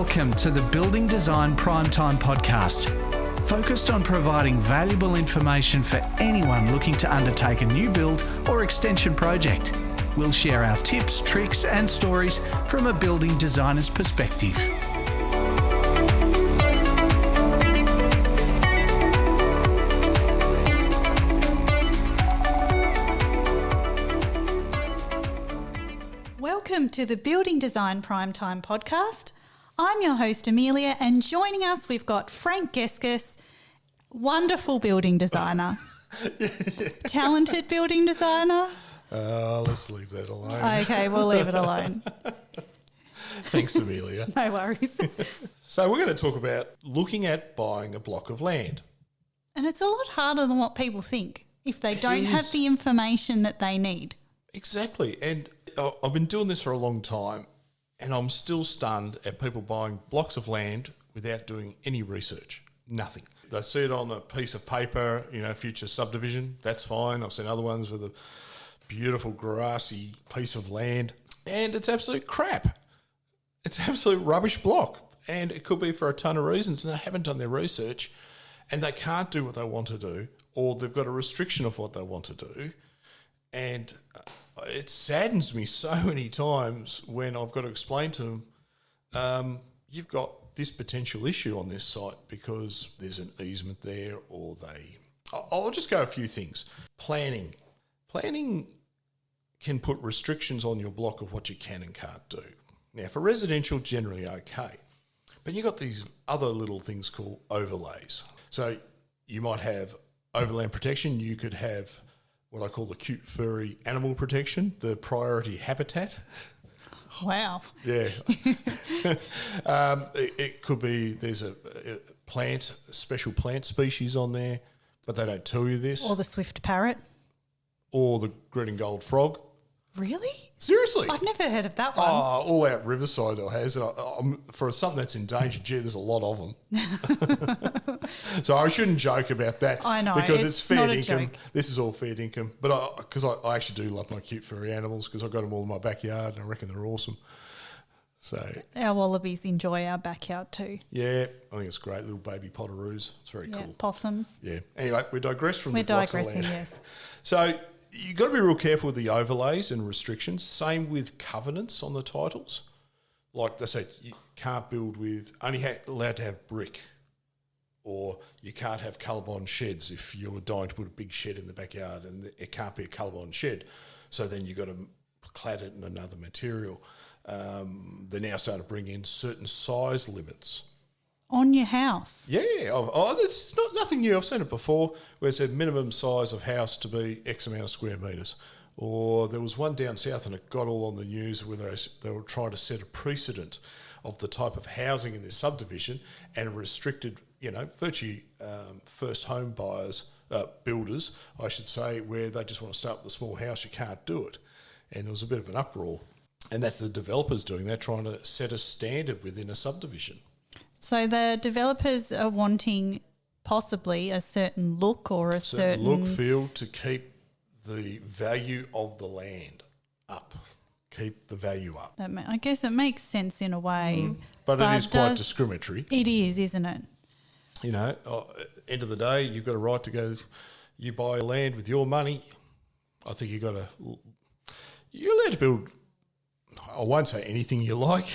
Welcome to the Building Design Primetime Podcast, focused on providing valuable information for anyone looking to undertake a new build or extension project. We'll share our tips, tricks and stories from a building designer's perspective. Welcome to the Building Design Primetime Podcast. I'm your host, Amelia, and joining us, we've got Frank Geskus, wonderful building designer, talented building designer. Let's leave that alone. Okay, we'll leave it alone. Thanks, Amelia. No worries. So we're going to talk about looking at buying a block of land. And it's a lot harder than what people think if they don't have the information that they need. Exactly. And I've been doing this for a long time, and I'm still stunned at people buying blocks of land without doing any research. Nothing. They see it on a piece of paper, future subdivision. That's fine. I've seen other ones with a beautiful grassy piece of land, and it's absolute crap. It's absolute rubbish block, and it could be for a ton of reasons, and they haven't done their research, and they can't do what they want to do, or they've got a restriction of what they want to do. And it saddens me so many times when I've got to explain to them, you've got this potential issue on this site because there's an easement there, or I'll just go a few things. Planning can put restrictions on your block of what you can and can't do. Now, for residential, generally okay. But you've got these other little things called overlays. So you might have overland protection. You could have what I call the cute furry animal protection, the priority habitat. Wow. Yeah. It could be there's a special plant species on there, but they don't tell you this. Or the swift parrot. Or the green and gold frog. Really? Seriously? I've never heard of that one. All out Riverside has it. For something that's endangered, there's a lot of them. So I shouldn't joke about that. I know. Because it's fair not a income. joke. This is all fair income. But because I actually do love my cute furry animals, because I've got them all in my backyard and I reckon they're awesome. So our wallabies enjoy our backyard too. yeah, I think it's great. Little baby potoroos. It's very cool. Possums. Yeah. Anyway, we digress from We're the blocks of digressing, land. yes. So you've got to be real careful with the overlays and restrictions. Same with covenants on the titles. Like they say, you can't build with, only allowed to have brick, or you can't have colour-bond sheds if you're dying to put a big shed in the backyard, and it can't be a colour-bond shed. So then you've got to clad it in another material. They're now starting to bring in certain size limits. On your house? Yeah, it's nothing new. I've seen it before where it said minimum size of house to be X amount of square metres. Or there was one down south, and it got all on the news where they were trying to set a precedent of the type of housing in this subdivision, and restricted, virtually first home builders, I should say, where they just want to start with a small house, you can't do it. And there was a bit of an uproar. And that's the developers doing that, trying to set a standard within a subdivision. So the developers are wanting possibly a certain look or a certain look, feel, to keep the value of the land up. Keep the value up. I guess it makes sense in a way. But it is quite discriminatory. It is, isn't it? End of the day, you've got a right to go, you buy land with your money. I think you're allowed to build, I won't say anything you like,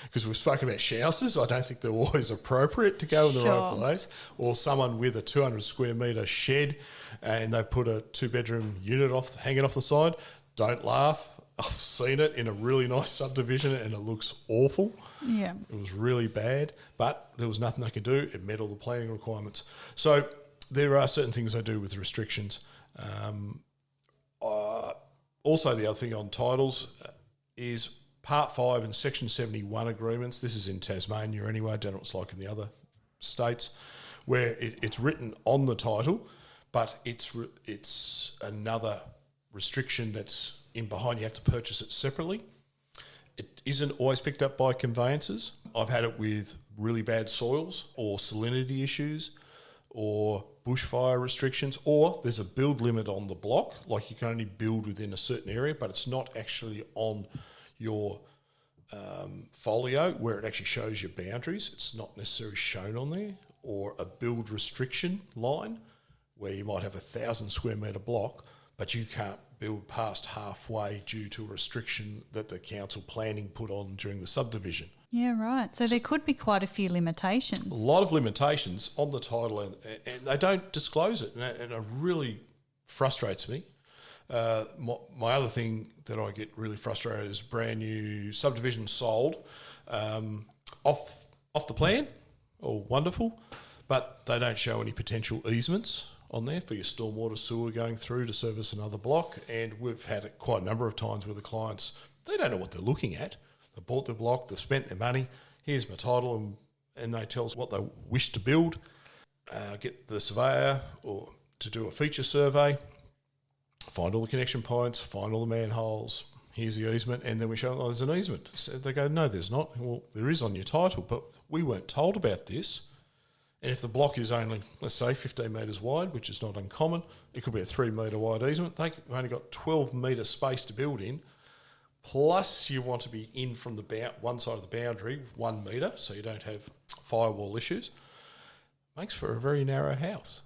because we've spoken about houses. I don't think they're always appropriate to go in the right place. Or someone with a 200 square metre shed and they put a 2-bedroom unit hanging off the side. Don't laugh. I've seen it in a really nice subdivision and it looks awful. Yeah. It was really bad, but there was nothing they could do. It met all the planning requirements. So there are certain things they do with restrictions. Also, the other thing on titles is Part 5 and Section 71 agreements. This is in Tasmania anyway. I don't know what it's like in the other states, where it's written on the title, but it's another restriction that's in behind. You have to purchase it separately. It isn't always picked up by conveyancers. I've had it with really bad soils or salinity issues or bushfire restrictions, or there's a build limit on the block, like you can only build within a certain area, but it's not actually on your folio where it actually shows your boundaries. It's not necessarily shown on there. Or a build restriction line where you might have 1,000 square metre block, but you can't build past halfway due to a restriction that the council planning put on during the subdivision. Yeah, right. So there could be quite a few limitations. A lot of limitations on the title, and they don't disclose it, and it really frustrates me. My other thing that I get really frustrated is brand new subdivision sold off the plan. Oh, wonderful. But they don't show any potential easements on there for your stormwater sewer going through to service another block. And we've had it quite a number of times where the clients, they don't know what they're looking at. They bought their block, they've spent their money, here's my title, and they tell us what they wish to build, get the surveyor or to do a feature survey, find all the connection points, find all the manholes, here's the easement, and then we show them, there's an easement. So they go, no, there's not. Well, there is on your title, but we weren't told about this. And if the block is only, let's say, 15 metres wide, which is not uncommon, it could be a 3 metre wide easement. They've only got 12 metre space to build in, plus you want to be in from the one side of the boundary, 1 metre, so you don't have firewall issues. Makes for a very narrow house.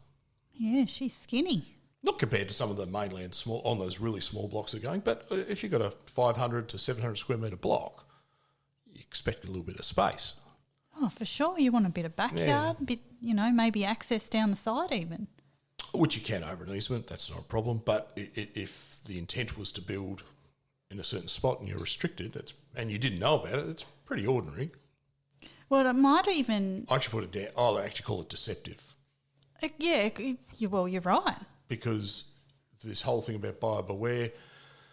Yeah, she's skinny. Not compared to some of the mainland small, on those really small blocks they're going, but if you've got a 500 to 700 square metre block, you expect a little bit of space. Oh, for sure. You want a bit of backyard, a bit, maybe access down the side even. Which you can over an easement, that's not a problem. But if the intent was to build in a certain spot and you're restricted, and you didn't know about it, it's pretty ordinary. Well, it might even... I actually put it down. I'll actually call it deceptive. Well, you're right. Because this whole thing about buyer beware,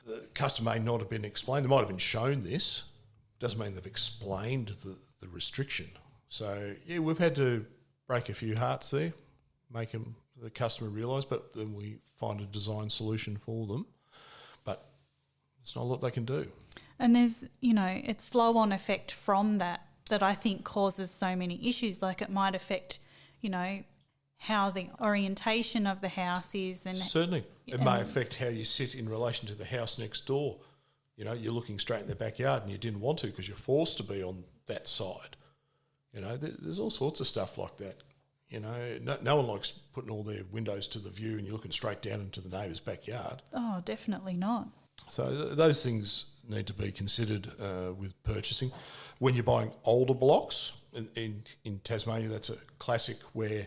the customer may not have been explained. They might have been shown this. Doesn't mean they've explained the restriction. So, yeah, we've had to break a few hearts there, make the customer realise, but then we find a design solution for them. But it's not a lot they can do. And there's, it's flow-on effect from that I think causes so many issues. Like it might affect, how the orientation of the house is. And certainly. It may affect how you sit in relation to the house next door. You're looking straight in their backyard and you didn't want to because you're forced to be on that side. There's all sorts of stuff like that. No one likes putting all their windows to the view and you're looking straight down into the neighbour's backyard. Oh, definitely not. So those things need to be considered with purchasing. When you're buying older blocks, in Tasmania, that's a classic where,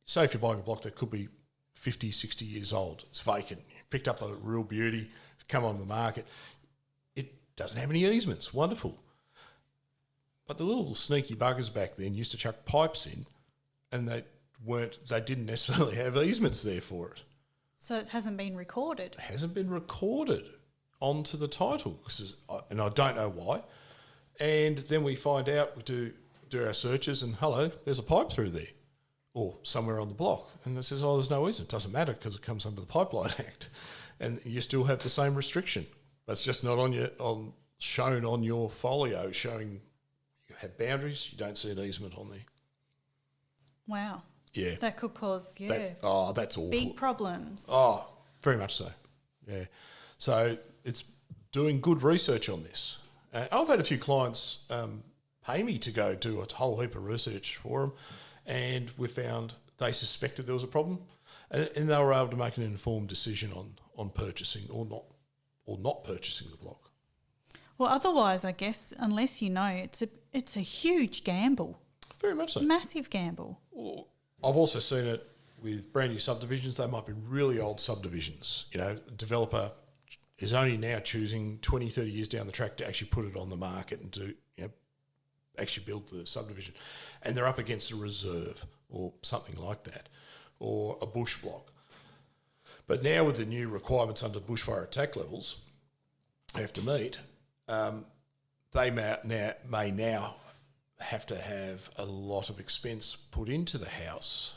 say if you're buying a block that could be 50, 60 years old, it's vacant, you picked up a real beauty, it's come on the market, it doesn't have any easements, wonderful. But the little sneaky buggers back then used to chuck pipes in and they didn't necessarily have easements there for it. So it hasn't been recorded? It hasn't been recorded onto the title, and I don't know why. And then we find out, we do our searches and, hello, there's a pipe through there or somewhere on the block. And it says, there's no easement. It doesn't matter because it comes under the Pipeline Act. And you still have the same restriction. But it's just not shown on your folio, showing you have boundaries, you don't see an easement on there. Wow. Yeah. That could cause, that's awful. big problems. Oh, very much so. Yeah. So it's doing good research on this. I've had a few clients pay me to go do a whole heap of research for them, and we found they suspected there was a problem, and they were able to make an informed decision on purchasing or not purchasing the block. Well, otherwise, I guess, unless it's a huge gamble. Very much so. Massive gamble. Well, I've also seen it with brand new subdivisions. They might be really old subdivisions. Developer is only now choosing 20, 30 years down the track to actually put it on the market and to actually build the subdivision. And they're up against a reserve or something like that, or a bush block. But now with the new requirements under bushfire attack levels they have to meet, they may now have to have a lot of expense put into the house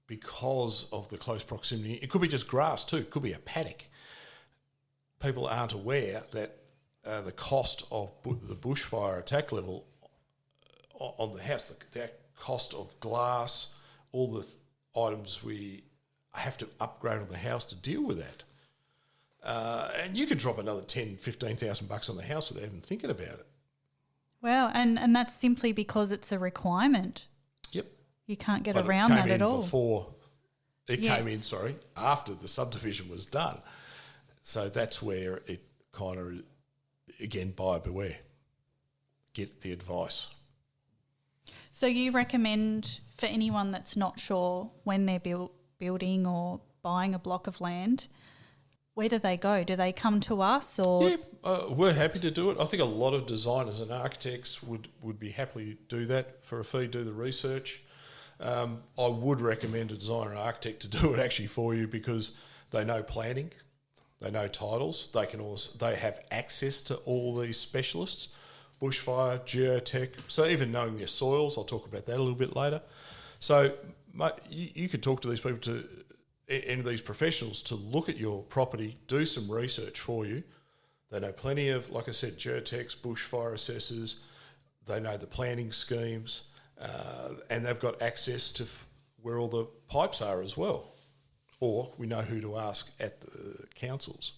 because of the close proximity. It could be just grass too. It could be a paddock. People aren't aware that the cost of the bushfire attack level on the house, the cost of glass, all the items we have to upgrade on the house to deal with that. And you could drop another $10,000, $15,000 on the house without even thinking about it. Wow, and that's simply because it's a requirement. Yep. You can't get But around that at all. Came in, after the subdivision was done. So that's where it kind of, again, buyer beware. Get the advice. So you recommend for anyone that's not sure when they're building or buying a block of land, where do they go? Do they come to us or? Yeah, we're happy to do it. I think a lot of designers and architects would be happy to do that for a fee, do the research. I would recommend a designer and architect to do it actually for you because they know planning, they know titles, they have access to all these specialists, bushfire, geotech, so even knowing their soils, I'll talk about that a little bit later. So you could talk to these people, and these professionals, to look at your property, do some research for you. They know plenty of, like I said, geotechs, bushfire assessors, they know the planning schemes, and they've got access to where all the pipes are as well. Or we know who to ask at the councils.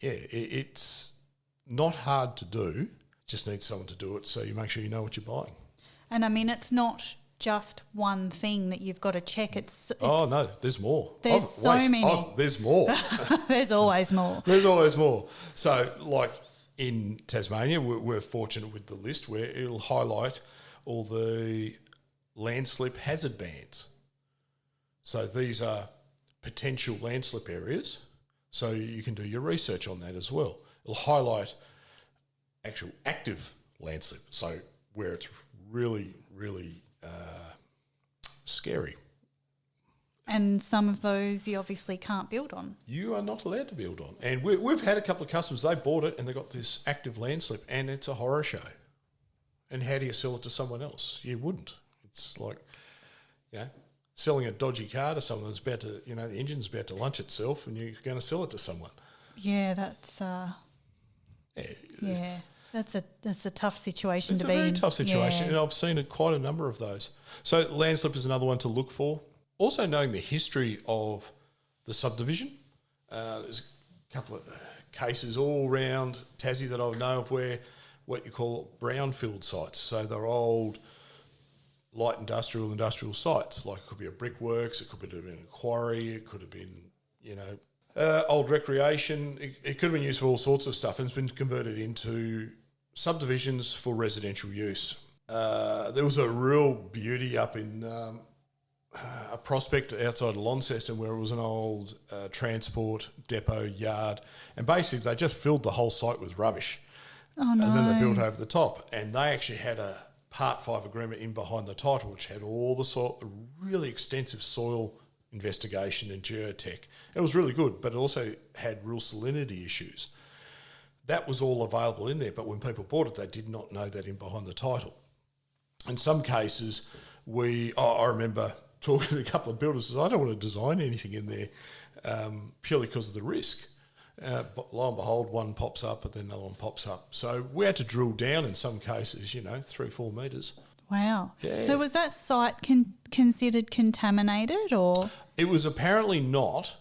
Yeah, it's not hard to do, just need someone to do it so you make sure you know what you're buying. And I mean, it's not just one thing that you've got to check. It's oh, no, there's more. There's so many. There's more. There's always more. There's always more. So, like in Tasmania, we're fortunate with the list where it'll highlight all the landslip hazard bands. So these are potential landslip areas, so you can do your research on that as well. It'll highlight actual active landslip, so where it's really, really scary. And some of those you obviously can't build on. You are not allowed to build on. And we've had a couple of customers, they bought it and they got this active landslip and it's a horror show. And how do you sell it to someone else? You wouldn't. It's like, selling a dodgy car to someone that's about to, the engine's about to launch itself and you're going to sell it to someone. Yeah, that's... Yeah, that's a tough situation to be in. It's a very tough situation, and I've seen quite a number of those. So landslip is another one to look for. Also knowing the history of the subdivision. There's a couple of cases all around Tassie that I know of where what you call brownfield sites. So they're old light industrial sites. Like it could be a brickworks, it could have been a quarry, it could have been, old recreation. It could have been used for all sorts of stuff and it's been converted into subdivisions for residential use. There was a real beauty up in a prospect outside of Launceston where it was an old transport depot yard, and basically they just filled the whole site with rubbish. Oh, no. And then they built over the top, and they actually had a Part 5 agreement in behind the title which had all the really extensive soil investigation and geotech. It was really good, but it also had real salinity issues. That was all available in there, but when people bought it, they did not know that in behind the title. In some cases, I remember talking to a couple of builders, I don't want to design anything in there purely because of the risk. But lo and behold, one pops up and then another one pops up. So we had to drill down in some cases, 3-4 metres. Wow. Yeah. So was that site considered contaminated or? It was apparently not.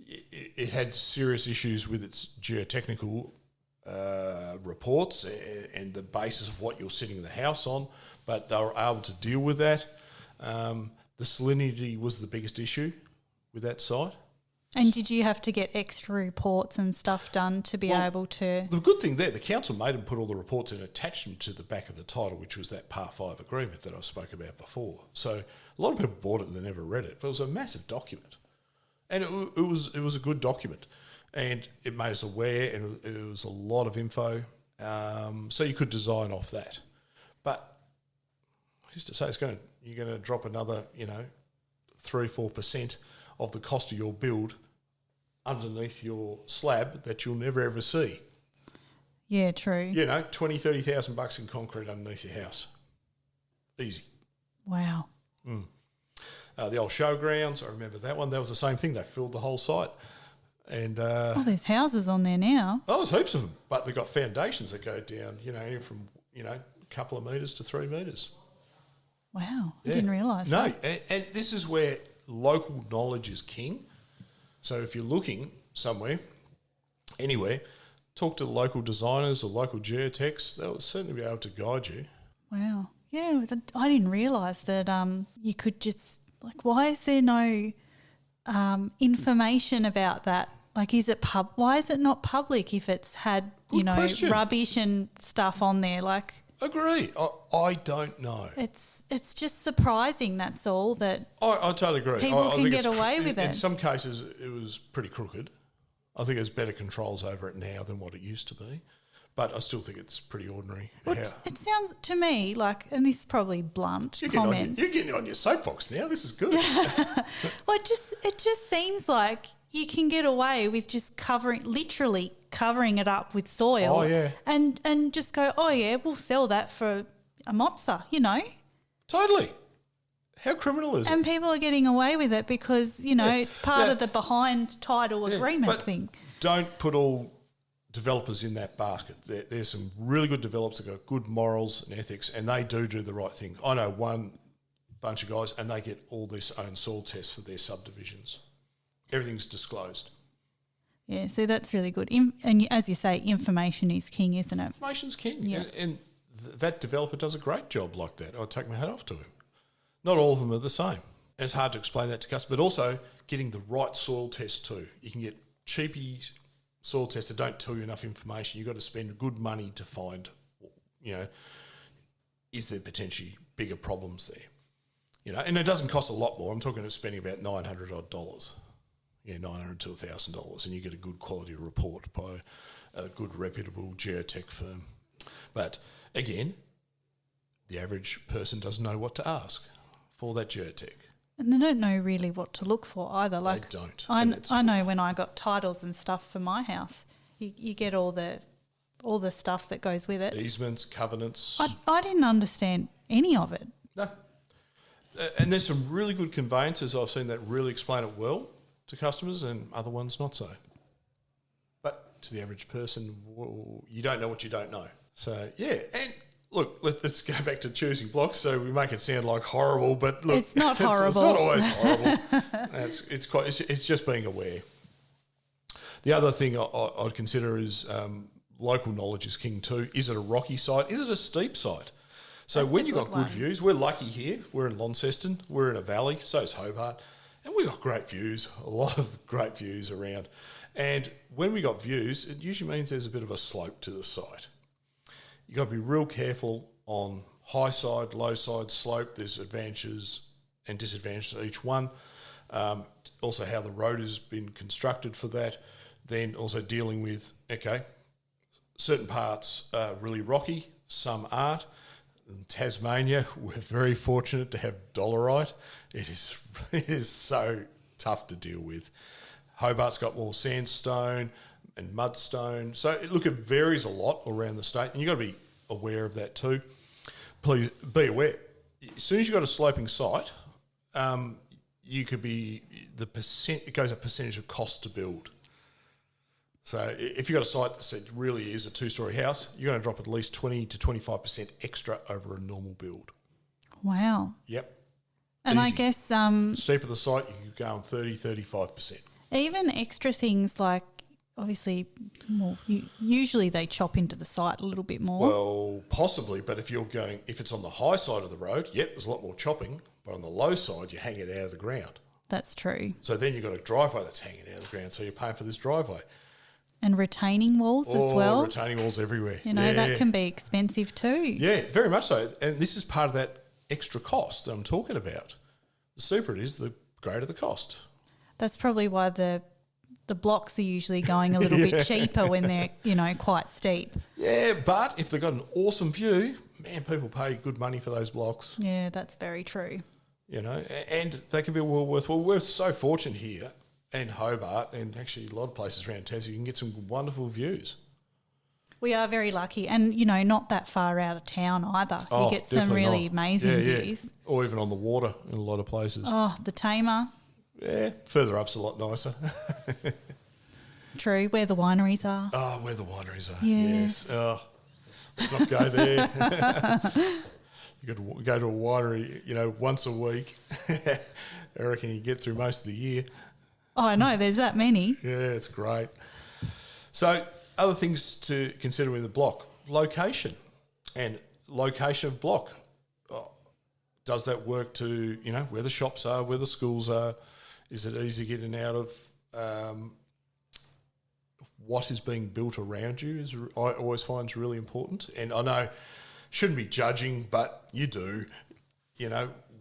It had serious issues with its geotechnical reports and the basis of what you're sitting the house on, but they were able to deal with that. The salinity was the biggest issue with that site. And did you have to get extra reports and stuff done to be able to? The good thing there, the council made them put all the reports and attached them to the back of the title, which was that Part 5 agreement that I spoke about before. So a lot of people bought it and they never read it, but it was a massive document. And it was a good document. And it made us aware, and it was a lot of info. So you could design off that. But I used to say you're going to drop another, 3-4% of the cost of your build underneath your slab that you'll never ever see. Yeah, true. $20,000-$30,000 in concrete underneath your house. Easy. Wow. The old showgrounds, I remember that one. That was the same thing. They filled the whole site. And there's houses on there now. Oh, there's heaps of them. But they've got foundations that go down, from, a couple of metres to 3 metres. Wow. I didn't realise that. No, and this is where local knowledge is king. So if you're looking somewhere, anywhere, talk to the local designers or local geotechs, they'll certainly be able to guide you. Wow. Yeah, I didn't realise that you could just, like, why is there no information about that? Like, why is it not public if it's had, Good question. rubbish and stuff on there? Like, Agree. I don't know. it's just surprising, that's all, that I totally agree. people I can think get away with in it. some cases, it was pretty crooked. I think there's better controls over it now than what it used to be. But I still think it's pretty ordinary. Well, it sounds to me like, and this is probably blunt comment. You're getting on your soapbox now. This is good. Well, it just seems like you can get away with just literally covering it up with soil. Oh, yeah. And just go, oh, yeah, we'll sell that for a mopsa, Totally. How criminal is it? And people are getting away with it because, it's part of the behind title agreement thing. Don't put all developers in that basket. There's some really good developers that got good morals and ethics, and they do the right thing. I know one bunch of guys, and they get all this own soil tests for their subdivisions. Everything's disclosed. Yeah, so that's really good. And as you say, information is king, isn't it? Information's king. Yeah. And that developer does a great job like that. I'll take my hat off to him. Not all of them are the same. And it's hard to explain that to customers, but also getting the right soil test too. You can get cheapy soil tests that don't tell you enough information. You've got to spend good money to find, is there potentially bigger problems there? And it doesn't cost a lot more. I'm talking about spending about $900 odd, $900 to $1,000, and you get a good quality report by a good reputable geotech firm. But again, the average person doesn't know what to ask for that geotech. And they don't know really what to look for either. Like, they don't. I know when I got titles and stuff for my house, you get all the stuff that goes with it. Easements, covenants. I didn't understand any of it. No. And there's some really good conveyancers I've seen that really explain it well to customers, and other ones not so. But to the average person, you don't know what you don't know. So, yeah, and look, let's go back to choosing blocks. So we make it sound like horrible, but look, it's not horrible. It's not always horrible. It's just being aware. The other thing I'd consider is local knowledge is king too. Is it a rocky site? Is it a steep site? So That's when a you've got good views, we're lucky here. We're in Launceston. We're in a valley. So is Hobart. And we've got great views, a lot of great views around. And when we got views, it usually means there's a bit of a slope to the site. You've got to be real careful on high side, low side, slope. There's advantages and disadvantages to each one. Also how the road has been constructed for that. Then also dealing with, certain parts are really rocky, some aren't. In Tasmania, we're very fortunate to have dolerite. It is so tough to deal with. Hobart's got more sandstone and mudstone. So, it varies a lot around the state, and you've got to be aware of that too. Please be aware. As soon as you've got a sloping site, you could be it goes a percentage of cost to build. So if you've got a site that really is a two-storey house, you're going to drop at least 20 to 25% extra over a normal build. Wow. Yep. And Easy. I guess... steeper the site, you can go on 30, 35%. Even extra things like, obviously, usually they chop into the site a little bit more. Well, possibly, but if it's on the high side of the road, there's a lot more chopping, but on the low side, you hang it out of the ground. That's true. So then you've got a driveway that's hanging out of the ground, so you're paying for this driveway. And retaining walls as well. Retaining walls everywhere. That can be expensive too. Yeah, very much so. And this is part of that extra cost that I'm talking about. The super it is, the greater the cost. That's probably why the blocks are usually going a little bit cheaper when they're, quite steep. Yeah, but if they've got an awesome view, man, people pay good money for those blocks. Yeah, that's very true. And they can be well worthwhile. We're so fortunate here. And Hobart, and actually a lot of places around Tassie, you can get some wonderful views. We are very lucky, and not that far out of town either. You get some really amazing views. Or even on the water in a lot of places. Oh, the Tamer. Yeah, further up's a lot nicer. True, where the wineries are. Oh, where the wineries are. Yes. Oh, let's not go there. You got to go to a winery, once a week. I reckon you get through most of the year. Oh, I know, there's that many. Yeah, it's great. So Other things to consider with the block: location and location of block. Does that work to where the shops are, where the schools are? Is it easy getting out of? What is being built around you I always find is really important. And I know shouldn't be judging, but you do.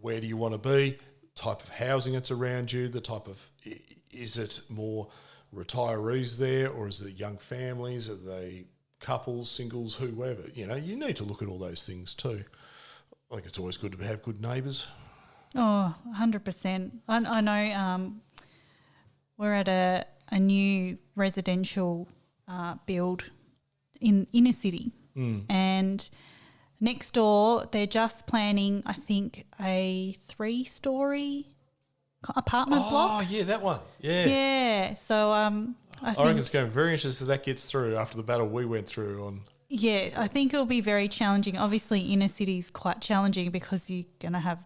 Where do you want to be? Type of housing that's around you. The type of is it more retirees there, or is it young families? Are they couples, singles, whoever? You need to look at all those things too. I think it's always good to have good neighbours. Oh, 100%. I know we're at a new residential build in inner city, and next door they're just planning, I think, a 3-story apartment block. Oh, yeah, that one. Yeah. Yeah. So I reckon it's going to be very interesting if that gets through after the battle we went through on. Yeah, I think it'll be very challenging. Obviously, inner city's quite challenging because you're going to have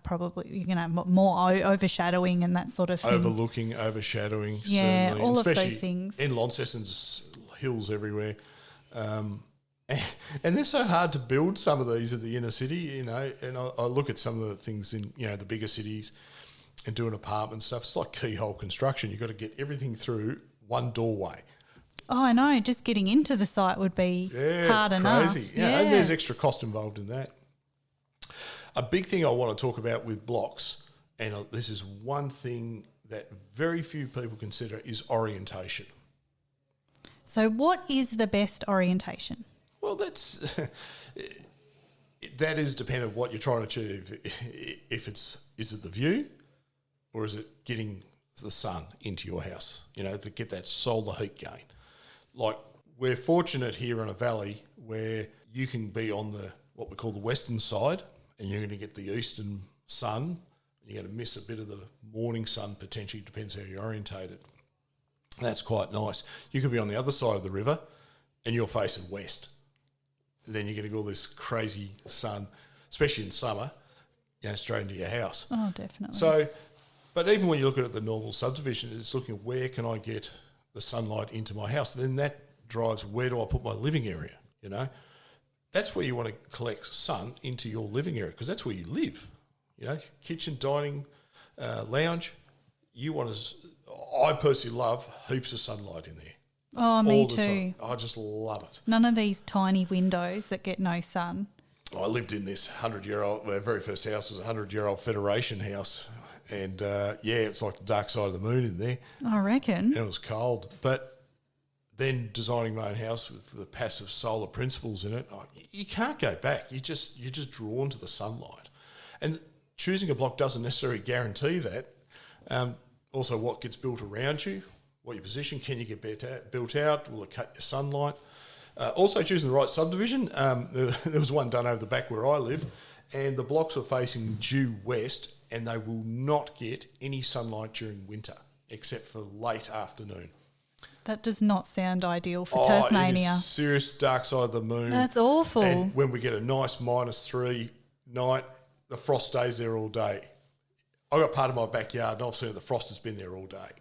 more overshadowing and that sort of thing. Overshadowing. Yeah, certainly. all and of those things. In Launceston's hills everywhere. And they're so hard to build, some of these in the inner city, and I look at some of the things in, the bigger cities and doing apartment stuff. It's like keyhole construction. You've got to get everything through one doorway. Oh, I know. Just getting into the site would be hard enough. Crazy. Yeah, and there's extra cost involved in that. A big thing I want to talk about with blocks, and this is one thing that very few people consider, is orientation. So what is the best orientation? Well, that is dependent on what you're trying to achieve. Is it the view, or is it getting the sun into your house, to get that solar heat gain? Like, we're fortunate here in a valley where you can be on what we call the western side, and you're going to get the eastern sun. You're going to miss a bit of the morning sun potentially, depends how you're orientated. That's quite nice. You could be on the other side of the river and you're facing west. And then you're getting all this crazy sun, especially in summer, straight into your house. Oh, definitely. So, but even when you look at the normal subdivision, it's looking at where can I get the sunlight into my house. Then that drives where do I put my living area, That's where you want to collect sun into your living area because that's where you live. Kitchen, dining, lounge. I personally love heaps of sunlight in there. Oh, me too. I just love it. None of these tiny windows that get no sun. I lived in this 100-year-old, our very first house was a 100-year-old Federation house. And, it's like the dark side of the moon in there. I reckon. And it was cold. But then designing my own house with the passive solar principles in it, you can't go back. You're just drawn to the sunlight. And choosing a block doesn't necessarily guarantee that. Also, what gets built around you, what your position, can you get built out, will it cut your sunlight? Also, choosing the right subdivision. There was one done over the back where I live, and the blocks were facing due west, and they will not get any sunlight during winter, except for late afternoon. That does not sound ideal for Tasmania. It is serious dark side of the moon. That's awful. And when we get a nice -3 night, the frost stays there all day. I've got part of my backyard, and I've seen the frost has been there all day.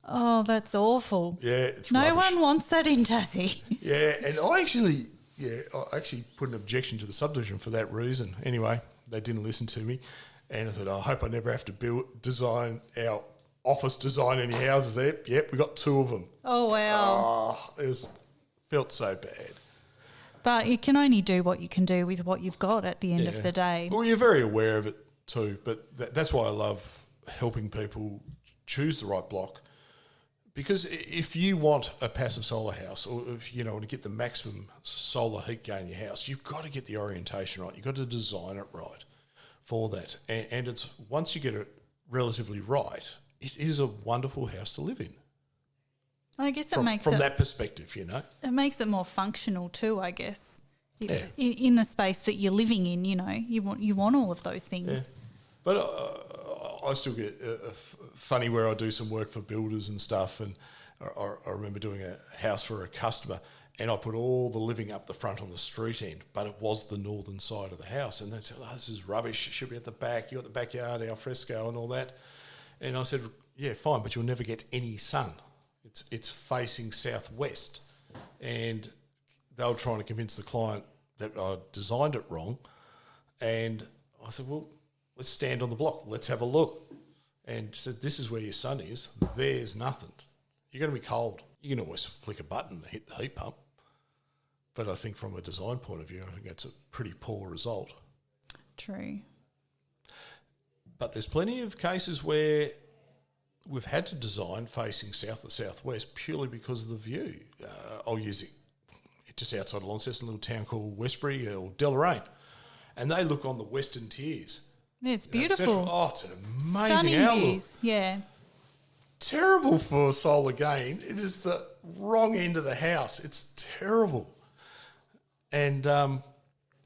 Oh, that's awful. Yeah, it's no rubbish. one wants that in Tassie. Yeah, and I actually put an objection to the subdivision for that reason. Anyway, they didn't listen to me, and I thought, I hope I never have to design our office, design any houses there. Yep, we got 2 of them. Oh, wow. Oh, felt so bad. But you can only do what you can do with what you've got at the end of the day. Well, you're very aware of it too, but that's why I love helping people choose the right block. Because if you want a passive solar house, or if you want to get the maximum solar heat gain in your house, you've got to get the orientation right. You've got to design it right for that. And it's once you get it relatively right, it is a wonderful house to live in. I guess from that perspective, It makes it more functional too, I guess. Yeah. In the space that you're living in, you want all of those things. Yeah. But I still get funny where I do some work for builders and stuff, and I remember doing a house for a customer, and I put all the living up the front on the street end, but it was the northern side of the house, and they said, this is rubbish, it should be at the back, you got the backyard, al fresco and all that. And I said, yeah, fine, but you'll never get any sun. It's facing southwest. and they were trying to convince the client that I designed it wrong. And I said, well, let's stand on the block. Let's have a look. And she said, this is where your sun is. There's nothing. You're going to be cold. You can always flick a button and hit the heat pump. But I think from a design point of view, I think that's a pretty poor result. True. But there's plenty of cases where we've had to design facing south or southwest purely because of the view. I'll use it just outside of Launceston, a little town called Westbury or Deloraine. And they look on the western tiers. Yeah, it's beautiful. Oh, it's an amazing Stunning outlook. views, yeah. Terrible for solar gain. It is the wrong end of the house. It's terrible. And,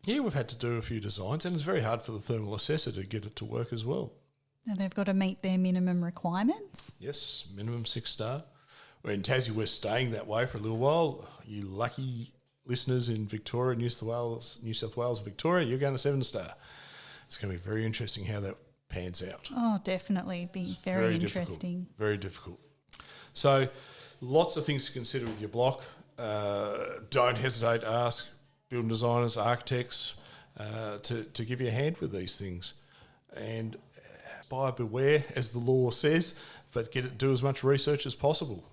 we've had to do a few designs, and it's very hard for the thermal assessor to get it to work as well. Now they've got to meet their minimum requirements. Yes, minimum 6-star. We're in Tassie, we're staying that way for a little while. You lucky listeners in Victoria, New South Wales, Victoria, you're going to 7-star. It's going to be very interesting how that pans out. Oh, definitely. Be very interesting. Difficult, very difficult. So lots of things to consider with your block. Don't hesitate to ask building designers, architects to give you a hand with these things. And buyer beware, as the law says, but do as much research as possible.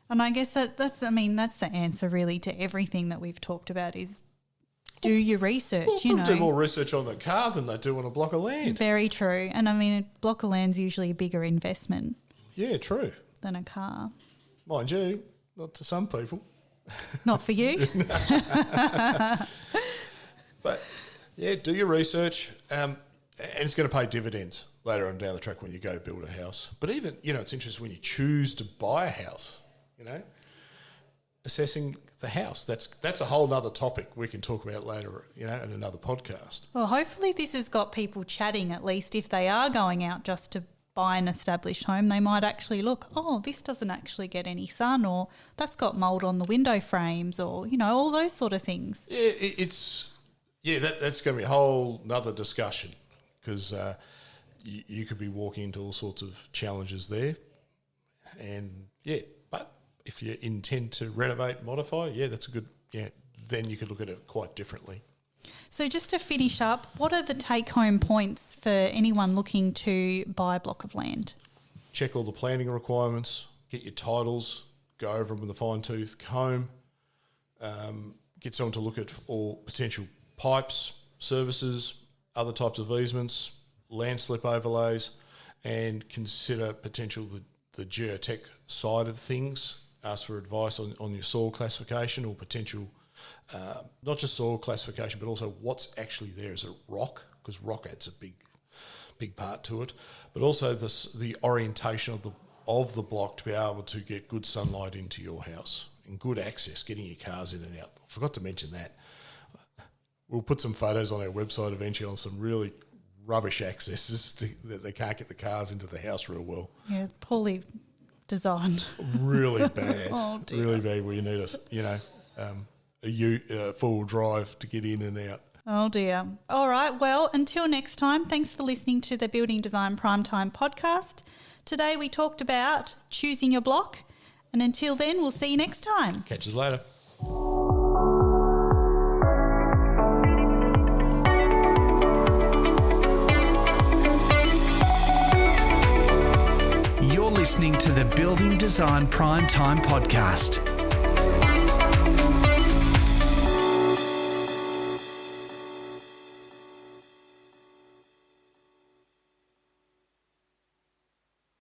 And I guess that's the answer really to everything that we've talked about is do your research, People do more research on the car than they do on a block of land. Very true. And I mean, a block of land's usually a bigger investment. Yeah, true. Than a car. Mind you, not to some people. Not for you. But, yeah, do your research. And it's going to pay dividends later on down the track when you go build a house. But even, it's interesting when you choose to buy a house, assessing the house. That's a whole nother topic we can talk about later, in another podcast. Well, hopefully this has got people chatting, at least if they are going out just to buy an established home, they might actually look, this doesn't actually get any sun, or that's got mould on the window frames, or, all those sort of things. Yeah, that's going to be a whole nother discussion because you could be walking into all sorts of challenges there. And, but if you intend to renovate, modify, that's a good, then you could look at it quite differently. So just to finish up, what are the take-home points for anyone looking to buy a block of land? Check all the planning requirements, get your titles, go over them with a fine-tooth comb, get someone to look at all potential pipes, services, other types of easements, landslip overlays, and consider potential the geotech side of things. Ask for advice on your soil classification or potential, not just soil classification, but also what's actually there. Is it rock? Because rock adds a big part to it. But also the orientation of the block to be able to get good sunlight into your house and good access, getting your cars in and out. I forgot to mention that. We'll put some photos on our website eventually on some really rubbish accesses that they can't get the cars into the house real well. Yeah, poorly designed. Really bad. Oh, dear. Really bad where you need a four-wheel drive to get in and out. Oh, dear. All right. Well, until next time, thanks for listening to the Building Design Primetime podcast. Today we talked about choosing your block. And until then, we'll see you next time. Catch us later. You're listening to the Building Design Primetime podcast.